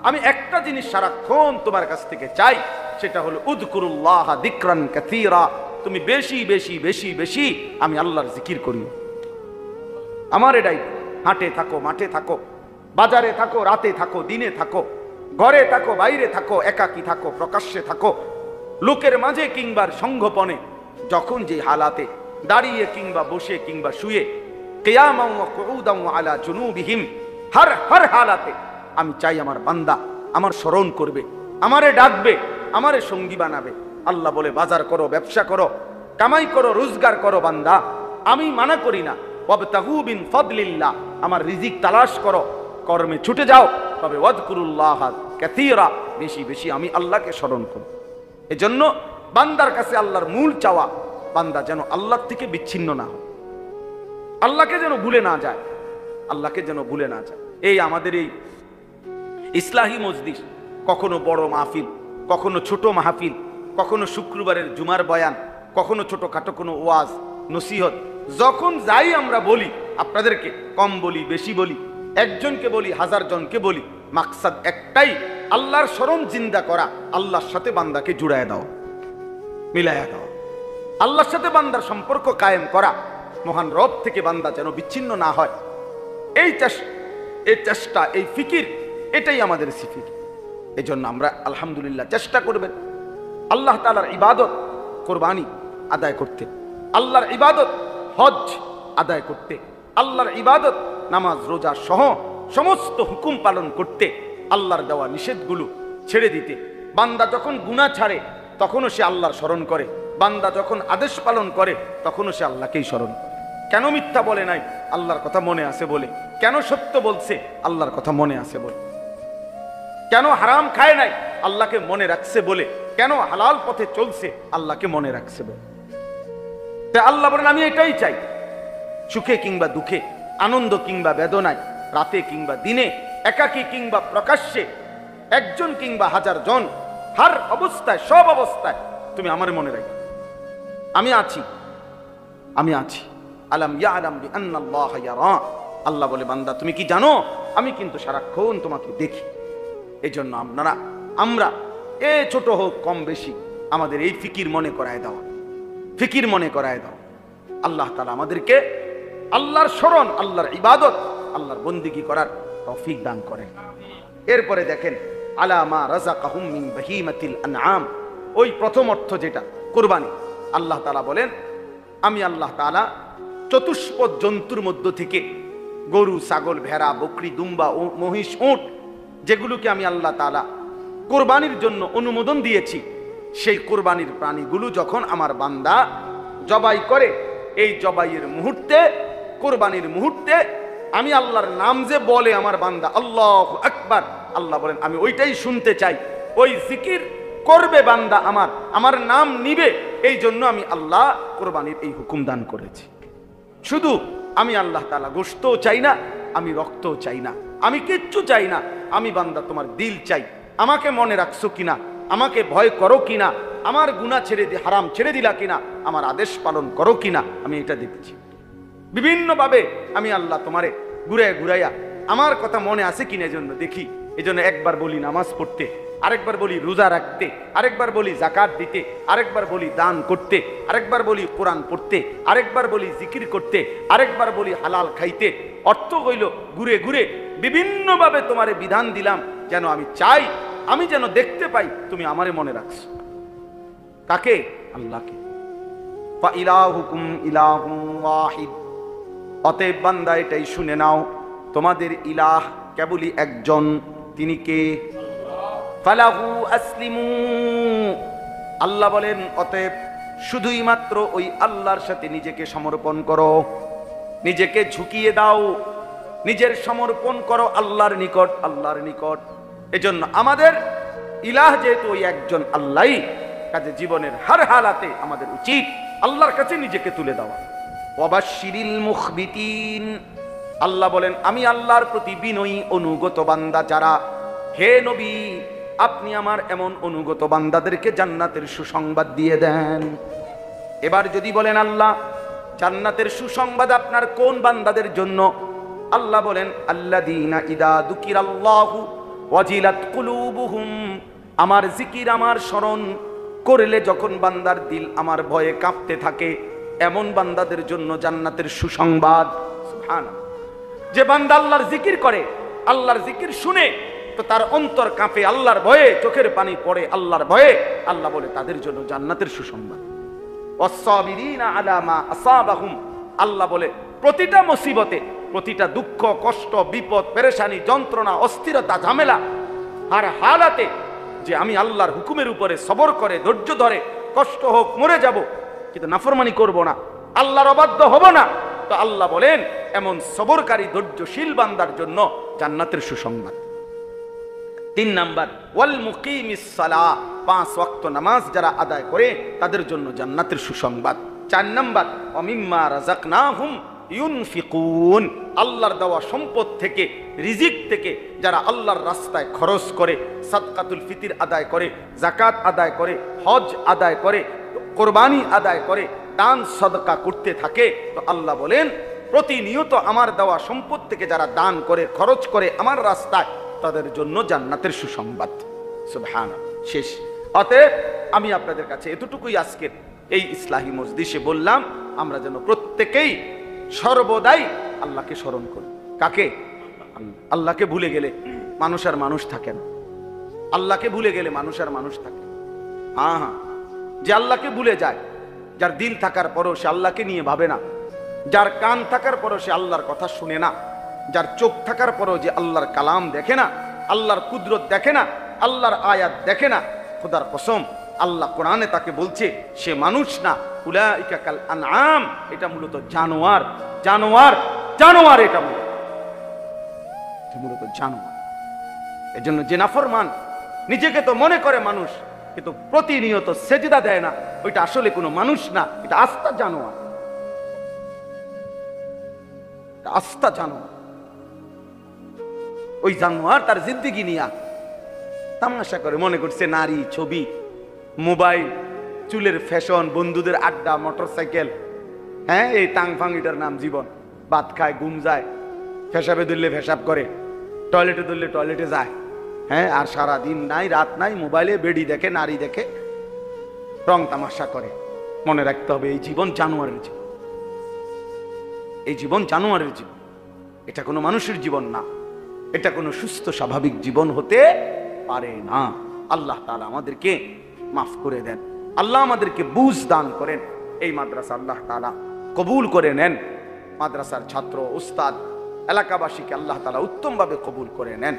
আমি একটা জিনিস সারাক্ষণ তোমার কাছ থেকে চাই, সেটা হলো উযকুরুল্লাহ যিকরান কাসীরা, তুমি বেশি বেশি বেশি বেশি আমি আল্লাহর জিকির করিও। আমার এটাই, হাটে থাকো, মাঠে থাকো, বাজারে থাকো, রাতে থাকো, দিনে থাকো, ঘরে থাকো, বাইরে থাকো, একাকী থাকো, প্রকাশ্যে থাকো, লোকের মাঝে কিংবা সংঘপনে, যখন যে হালাতে, দাঁড়িয়ে কিংবা বসে কিংবা শুয়ে, কিয়ামান ওয়া কুউদান আলা জুনুবিহিম, হর হালাতে আমি চাই আমার বান্দা আমার স্মরণ করবে, আমারে ডাকবে, আমারে সঙ্গী বানাবে। আল্লাহ বলে বাজার করো, ব্যবসা করো, কামাই করো, রোজগার করো বান্দা, আমি মানা করি না। ওয়াবতাগু মিন ফাদলিল্লাহ, আমার রিজিক তালাশ করো, কর্মে ছুটে যাও, তবে ওয়াযকুরুল্লাহ কাসীরা, বেশি বেশি আমি আল্লাহকে স্মরণ করো। এজন্য বান্দার কাছে আল্লাহর মূল চাওয়া, বান্দা যেন আল্লাহ থেকে বিচ্ছিন্ন না হয়, আল্লাহকে যেন ভুলে না যায়, আল্লাহকে যেন ভুলে না যায়। এই আমাদের এই ইসলাহি মজলিস, কখনো বড় মাহফিল, কখনো ছোট মাহফিল, কখনো শুক্রবারের জুমার বয়ান, কখনো ছোটখাটো কোনো ওয়াজ নসিহত, যখন যাই আমরা বলি, আপনাদেরকে কম বলি বেশি বলি, একজনকে বলি হাজার জনকে বলি, মাকসাদ একটাই, আল্লাহর স্মরণ জিন্দা করা, আল্লাহর সাথে বান্দাকে জুড়ায় দাও, মিলায়া দাও, আল্লাহর সাথে বান্দার সম্পর্ক কায়েম করা, মহান রব থেকে বান্দা যেন বিচ্ছিন্ন না হয়। এই চেষ্টা, এই ফিকির, এটাই আমাদের সিফির। এই জন্য আমরা আলহামদুলিল্লাহ চেষ্টা করবেন আল্লাহ তাআলার ইবাদত কোরবানি আদায় করতে, আল্লাহর ইবাদত হজ আদায় করতে, আল্লাহর ইবাদত নামাজ রোজা সহ সমস্ত হুকুম পালন করতে, আল্লাহর দেওয়া নিষেধগুলো ছেড়ে দিতে। বান্দা যখন গুনাহ ছাড়ে তখনও সে আল্লাহর স্মরণ করে, বান্দা যখন আদেশ পালন করে তখনও সে আল্লাহকেই স্মরণ করে। কেন মিথ্যা বলে নাই? আল্লাহর কথা মনে আছে বলে। কেন সত্য বলছে? আল্লাহর কথা মনে আছে বলে। কেন হারাম খায় নাই? আল্লাহকে মনে রাখছে বলে। কেন হালাল পথে চলছে? আল্লাহকে মনে রাখছে বলে। তাই আল্লাহ বলেন আমি এটাই চাই, সুখে কিংবা দুঃখে, আনন্দ কিংবা বেদনায়, রাতে কিংবা দিনে, একাকী কিংবা প্রকাশ্যে, একজন কিংবা হাজার জন, হর অবস্থায়, সব অবস্থায় তুমি আমার মনে রাখো, আমি আছি, আমি আছি। আলাম ইয়ালাম বিআন্নাল্লাহ ইয়ারা, আল্লাহ বলে বান্দা তুমি কি জানো আমি কিন্তু সারাক্ষণ তোমাকে দেখি। এই জন্য আমরা ছোট হোক কম বেশি আমাদের এই ফিকির মনে করায় দাও, ফিকির মনে করায় দাও। আল্লাহ তাআলা আমাদেরকে আল্লাহর স্মরণ, আল্লাহর ইবাদত, আল্লাহর বন্দেগী করার তৌফিক দান করেন। এরপরে দেখেন আলা মা রাযাকাহুম মিন বাহিমাতিল আনআম, ওই প্রথম অর্থ যেটা কুরবানি। আল্লাহ তাআলা বলেন আমি আল্লাহ তাআলা চতুষ্পদ জন্তুর মধ্য থেকে গরু, ছাগল, ভেড়া, বকরি, দুম্বা, মহিষ, উট, যেগুলোকে আমি আল্লাহ তাআলা কোরবানির জন্য অনুমোদন দিয়েছি, সেই কোরবানির প্রাণীগুলো যখন আমার বান্দা জবাই করে, এই জবাইয়ের মুহূর্তে, কোরবানির মুহূর্তে আমি আল্লাহর নাম যে বলে আমার বান্দা আল্লাহু আকবার, আল্লাহ বলেন আমি ওইটাই শুনতে চাই, ওই জিকির করবে বান্দা আমার নাম নিবে। এই জন্য আমি আল্লাহ কোরবানির এই হুকুম দান করেছি। শুধু আমি আল্লাহ তাআলা গোশতও চাই না, আমি রক্তও চাই না, আমি কিচ্ছু চাই না, আমি বান্দা তোমার দিল চাই, আমাকে মনে রাখছো কিনা, আমাকে ভয় করো কিনা, আমার গুনাহ ছেড়ে দিয়ে হারাম ছেড়ে দিলা কিনা, আমার আদেশ পালন করো কিনা, আমি এটা দেখছি। বিভিন্নভাবে আমি আল্লাহ তোমারে ঘুরাইয়া আমার কথা মনে আছে কিনা জন্য দেখি। এই জন্য একবার বলি নামাজ পড়তে, আরেকবার বলি রোজা রাখতে, আরেকবার বলি যাকাত দিতে, আরেকবার বলি দান করতে, আরেকবার বলি কোরআন পড়তে, আরেকবার বলি জিকির করতে, আরেকবার বলি হালাল খাইতে। অর্থ হইল ঘুরে ঘুরে বিভিন্নভাবে তোমারে বিধান দিলাম, যেন আমি চাই, আমি যেন দেখতে পাই তুমি আমারে মনে রাখছো। কাকে? আল্লাহকে। ফা ইলাহুকুম ইলাহুম ওয়াহিদ, অতএব বান্দা এটাই শুনে নাও, তোমাদের ইলাহ কেবলই একজন, তিনি কে? ফালাহু আসলিমু। আল্লাহ বলেন অতএব শুধুই মাত্র ওই আল্লাহর সাথে নিজেকে সমর্পণ করো, নিজেকে ঝুঁকিয়ে দাও, নিজের সমর্পণ করো আল্লাহর নিকট, আল্লাহর নিকট। এজন্য আমাদের ইলাহ যেহেতু ওই একজন আল্লাহই, কাজে জীবনের হার হালাতে আমাদের উচিত আল্লাহর কাছে নিজেকে তুলে দেওয়া। ওয়াবাশশিরিল মুখবিতিন। আল্লাহ বলেন আমি আল্লাহর প্রতি বিনয়ী অনুগত বান্দা যারা, হে নবী আপনি আমার এমন অনুগত বান্দাদেরকে জান্নাতের সুসংবাদ দিয়ে দেন। এবার যদি বলেন আল্লাহ জান্নাতের সুসংবাদ আপনার কোন বান্দাদের জন্য, আল্লাহ বলেন আল্লাযীনা ইযা যুকিরাল্লাহু ওয়াজিলাত কুলুবুহুম। আমার জিকির আমার স্মরণ করলে যখন বান্দার দিল আমার ভয়ে কাঁপতে থাকে, এমন বান্দাদের জন্য জান্নাতের সুসংবাদ। সুবহানাল্লাহ। যে বান্দা আল্লাহর জিকির করে, আল্লাহর জিকির শুনে তো তার অন্তর কাঁপে আল্লাহর ভয়ে, চোখের পানি পড়ে আল্লাহর ভয়ে, আল্লাহ বলে তাদের জন্য জান্নাতের সুসংবাদ। ওয়াসসাবিরিনা আলা মা আসাবাহুম। আল্লাহ বলে প্রতিটা মুসিবতে, প্রতিটা দুঃখ কষ্ট বিপদ পেরেশানি যন্ত্রণা অস্থিরতা ঝামেলা আর হালাতে যে আমি আল্লাহর হুকুমের উপরে সবর করে ধৈর্য ধরে, কষ্ট হোক মরে যাব কিন্তু নাফরমানি করব না, আল্লাহর অবাধ্য হব না, তো আল্লাহ বলেন এমন সবরকারী ধৈর্যশীল বান্দার জন্য জান্নাতের সুসংবাদ। 3 নাম্বার ওয়াল মুকিমিস সালাহ। 5 ওয়াক্ত নামাজ যারা আদায় করে তাদের জন্য জান্নাতের সুসংবাদ। 4 নাম্বার ওয়া মিম্মা রাযাকনাহুম ইউনফিকুন। আল্লাহর দেওয়া সম্পদ থেকে, রিজিক থেকে যারা আল্লাহর রাস্তায় খরচ করে, সাদকাতুল ফিতর আদায় করে, যাকাত আদায় করে, হজ আদায় করে, কোরবানি আদায় করে, দান সদকা করতে থাকে, তো আল্লাহ বলেন প্রতিনিয়ত আমার দেওয়া সম্পদ থেকে যারা দান করে খরচ করে আমার রাস্তায়, তাদের জন্য জান্নাতের সুসংবাদ। সুবহানাল্লাহ। শেষ। অতএব আমি আপনাদের কাছে এতটুকুই আজকের এই ইসলাহি মজলিসে বললাম, আমরা যেন প্রত্যেকেই সর্বদাই আল্লাহকে স্মরণ করি। কাকে? আল্লাহকে ভুলে গেলে মানুষ আর মানুষ থাকে না। আল্লাহকে ভুলে গেলে মানুষ আর মানুষ থাকে। হ্যাঁ, যে আল্লাহকে ভুলে যায়, যার দিল থাকার পরও সে আল্লাহকে নিয়ে ভাবে না, যার কান থাকার পরও সে আল্লাহর কথা শুনে না, যার চোখ থাকার পরও যে আল্লাহর কালাম দেখে না, আল্লাহর কুদরত দেখে না, আল্লাহর আয়াত দেখে না, খোদার কসম আল্লাহ কোরআনে তাকে বলছে সে মানুষ না। উলাইকা কাল আনআম। এটা মূলত জানোয়ার, জানোয়ার, জানোয়ার। এটা মূলত জানোয়ার। এজন্য যে নাফরমান নিজেকে তো মনে করে মানুষ, কিন্তু প্রতিনিয়ত সেজদা দেয় না, ওইটা আসলে কোনো মানুষ না, এটা আস্তা জানোয়ার, আস্তা জানোয়ার। ওই জানোয়ার তার জিন্দেগি নিয়ে তামাশা করে, মনে করছে নারী, ছবি, মোবাইল, চুলের ফ্যাশন, বন্ধুদের আড্ডা, মোটরসাইকেল, হ্যাঁ এই টাং ফাং, এটার নাম জীবন। ভাত খায়, ঘুম যায়, ফেসাবে ধরলে ফেসাব করে, টয়লেটে ধরলে টয়লেটে যায়, হ্যাঁ আর সারা দিন নাই রাত নাই মোবাইলে বেডি দেখে, নারী দেখে, রং তামাশা করে। মনে রাখতে হবে এই জীবন জানোয়ারের জীবন, এই জীবন জানোয়ারের জীবন। এটা কোনো মানুষের জীবন না, এটা কোনো সুস্থ স্বাভাবিক জীবন হতে পারে না। আল্লাহ তাআলা আমাদেরকে মাফ করে দেন, আল্লাহ আমাদেরকে বুঝ দান করেন। এই মাদ্রাসা আল্লাহ তাআলা কবুল করে নেন। মাদ্রাসার ছাত্র, উস্তাদ, এলাকাবাসীকে আল্লাহ তাআলা উত্তমভাবে কবুল করে নেন।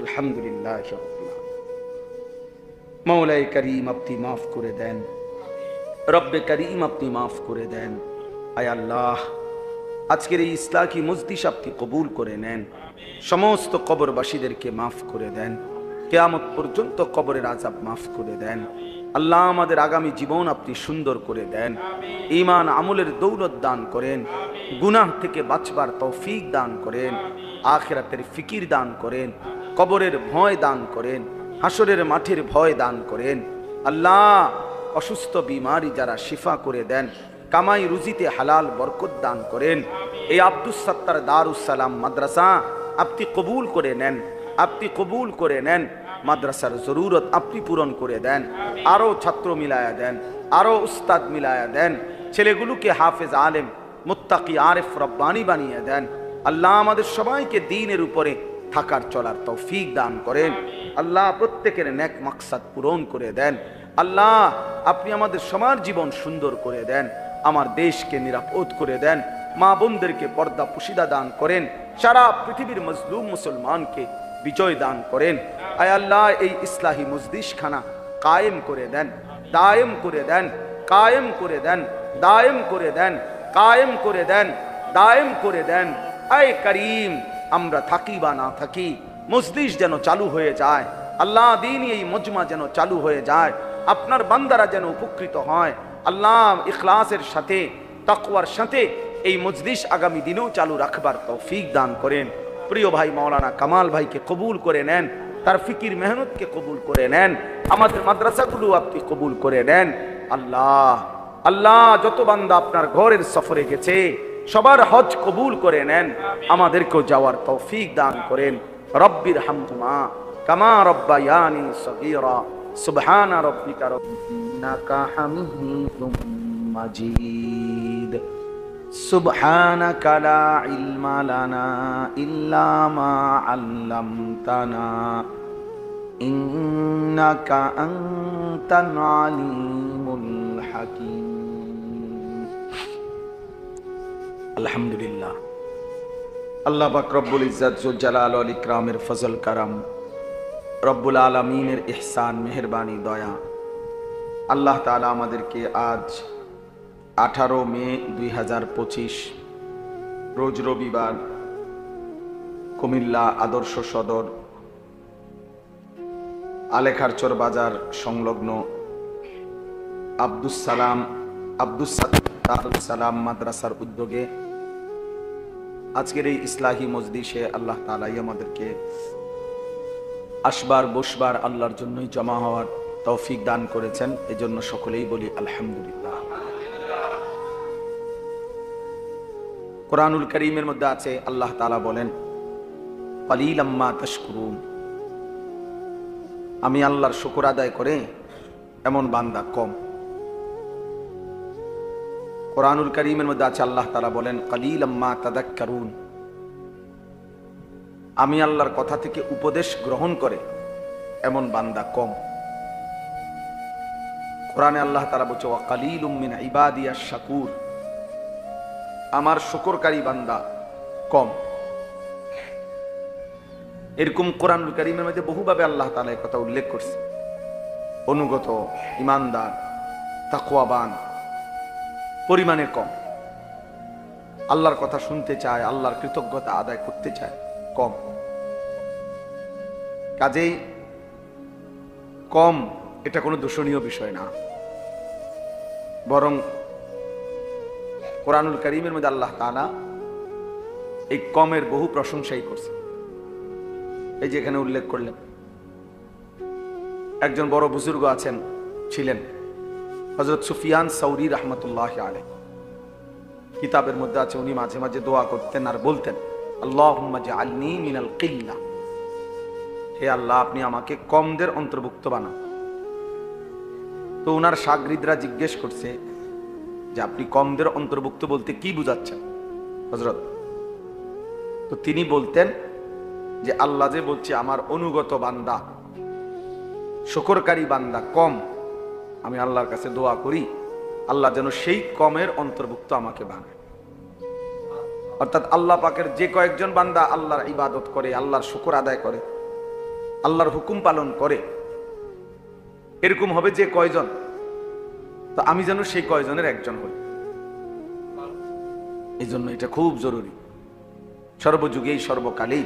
আলহামদুলিল্লাহ। মৌলাই করিম আপনি মাফ করে দেন, রব্বে করিম আপনি মাফ করে দেন। আয় আল্লাহ আজকের এই ইসলাহি মজলিস আপনি কবুল করে নেন, সমস্ত কবরবাসীদেরকে মাফ করে দেন, কিয়ামত পর্যন্ত কবরের আযাব মাফ করে দেন। আল্লাহ আমাদের আগামী জীবন আপনি সুন্দর করে দেন, ঈমান আমলের দৌলত দান করেন, গুনাহ থেকে বাঁচবার তৌফিক দান করেন, আখিরাতের ফিকির দান করেন, কবরের ভয় দান করেন, হাসরের মাঠের ভয় দান করেন। আল্লাহ অসুস্থ বিমারি যারা শিফা করে দেন, কামাই রুজিতে হালাল বরকত দান করেন। এই আব্দুস সাত্তার দারুস সালাম মাদ্রাসা আপনি কবুল করে নেন, আপনি কবুল করে নেন। মাদ্রাসার জরুরত আপনি পূরণ করে দেন, আরো ছাত্র মিলায়া দেন, আরো উস্তাদ মিলায়া দেন, ছেলেগুলোকে হাফেজ আলেম মুত্তাকি আরেফ রব্বানি বানিয়ে দেন। আল্লাহ আমাদের সবাইকে দ্বীনের উপরে থাকার চলার তৌফিক দান করেন। আল্লাহ প্রত্যেকের নেক মাকসাদ পূরণ করে দেন। আল্লাহ আপনি আমাদের সবার জীবন সুন্দর করে দেন, আমার দেশকে নিরাপদ করে দেন, মা বোনদেরকে পর্দা পুশিদা দান করেন, সারা পৃথিবীর মজলুম মুসলমানকে বিজয় দান করেন। আয় আল্লাহ এই ইসলাহি মজলিস খানা কায়েম করে দেন, দায়েম করে দেন, কায়েম করে দেন, দায়েম করে দেন, কায়েম করে দেন, দায়েম করে দেন। আয় করিম, আমরা থাকি বা না থাকি, মজলিস যেন চালু হয়ে যায়। আল্লাহ দ্বীনি এই মজমা যেন চালু হয়ে যায়, আপনার বান্দারা যেন উপকৃত হয়। আল্লাহ ইখলাসের সাথে, তাকওয়ার সাথে এই মজলিস আগামী দিনেও চালু রাখবার তৌফিক দান করেন। প্রিয় ভাই মাওলানা কামাল ভাইকে কবুল করে নেন, তার ফিকির মেহনতকে কবুল করে নেন, আমাদের মাদ্রাসাগুলো আপনি কবুল করে নেন। আল্লাহ আল্লাহ যত বান্দা আপনার ঘরের সফরে গেছে সবার হজ কবুল করে নেন, আমাদেরকেও যাওয়ার তৌফিক দান করেন। রব্বির হামহুমা কামা রব্বায়ানি সগীরা সুবহানা রাব্বিকা ইন্নাকা হামিদুম মাজিদ। সুবহানাকা লা ইলমা লানা ইল্লা মা আল্লামতানা ইন্নাকা আনতাল আলিমুল হাকীম। আলহামদুলিল্লাহ, আল্লাহ পাক রব্বুল ইজ্জত জুল জালাল ওয়াল ইকরামের ফজল কারাম, রব্বুল আলামিনের ইহসান মেহেরবানি দয়া, আল্লাহ তাআলা আমাদেরকে আজ 18 মে 2025 রোজ রবিবার কুমিল্লা আদর্শ সদর আলেখারচর বাজার সংলগ্ন আব্দুস সালাম মাদ্রাসার উদ্যোগে আজকের এই ইসলাহি মজলিসে আল্লাহ তাআলা আমাদেরকে আসবার বসবার আল্লাহর জন্যই জমা হওয়ার তৌফিক দান করেছেন, এজন্য সকলেই বলি আলহামদুলিল্লাহ। কোরআনুল কারীমের মধ্যে আছে, আল্লাহ তাআলা বলেন কালিলাম মা তাশকুরুন, আমি আল্লাহর শুকর আদায় করে এমন বান্দা কম। কোরআনুল কারীমের মধ্যে আছে, আল্লাহ তাআলা বলেন কালিলাম মা তাযাক্কারুন, আমি আল্লাহর কথা থেকে উপদেশ গ্রহণ করে এমন বান্দা কম। কোরআনে আল্লাহ তাআলা বলছে ওয়া কালিলুম মিন ইবাদিয়াশ শাকুর, আমার শুকরকারী বান্দা কম। এরকম কোরআনুল কারীমের মধ্যে বহুভাবে আল্লাহ তাআলা এই কথা উল্লেখ করছে। অনুগত, ইমানদার, তাকওয়াবান পরিমাণে কম, আল্লাহর কথা শুনতে চায়, আল্লাহর কৃতজ্ঞতা আদায় করতে চায় কম। কাজেই কম এটা কোনো দূষণীয় বিষয় না, বরং কোরআনুল কারীমের মধ্যে আল্লাহ তাআলা এই কমের বহু প্রশংসাই করছে। এই যে এখানে উল্লেখ করলেন, একজন বড় বুজুর্গ ছিলেন হযরত সুফিয়ান সাউরি রাহমাতুল্লাহ আলাইহি, কিতাবের মধ্যে আছে উনি মাঝে মাঝে দোয়া করতেন আর বলতেন আল্লাহুম্মা জাআলনি মিনাল কিল্লা, হে আল্লাহ আপনি আমাকে কমদের অন্তর্ভুক্ত বানান। তো ওনার শাগরিদরা জিজ্ঞেস করছে যে আপনি কমদের অন্তর্ভুক্ত বলতে কি বুঝাচ্ছেন হযরত? তো তিনি বলতেন যে আল্লাহ যে বলছে আমার অনুগত বান্দা, শুকরকারী বান্দা কম, আমি আল্লাহর কাছে দোয়া করি আল্লাহ যেন সেই কমের অন্তর্ভুক্ত আমাকে বানায়। অর্থাৎ আল্লাহ পাকের যে কয়েকজন বান্দা আল্লাহর ইবাদত করে, আল্লাহর শুকর আদায় করে, আল্লাহর হুকুম পালন করে, এরকম হবে যে কয়জন, তো আমি যেন সেই কয়জনের একজন হই। এই জন্য এটা খুব জরুরি, সর্বযুগেই সর্বকালেই